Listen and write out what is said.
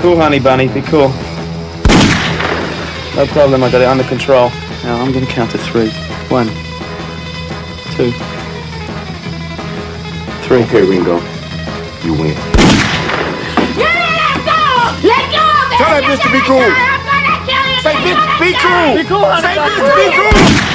cool, honey bunny. Be cool. No problem. I got it under control. Now I'm gonna count to 3. 1, 2, 3. Okay, Ringo. You win. Let go! Tell that bitch to be cool. I'm gonna kill you! Say, bitch, be cool. Be cool, honey Say, bunny. bitch, be cool.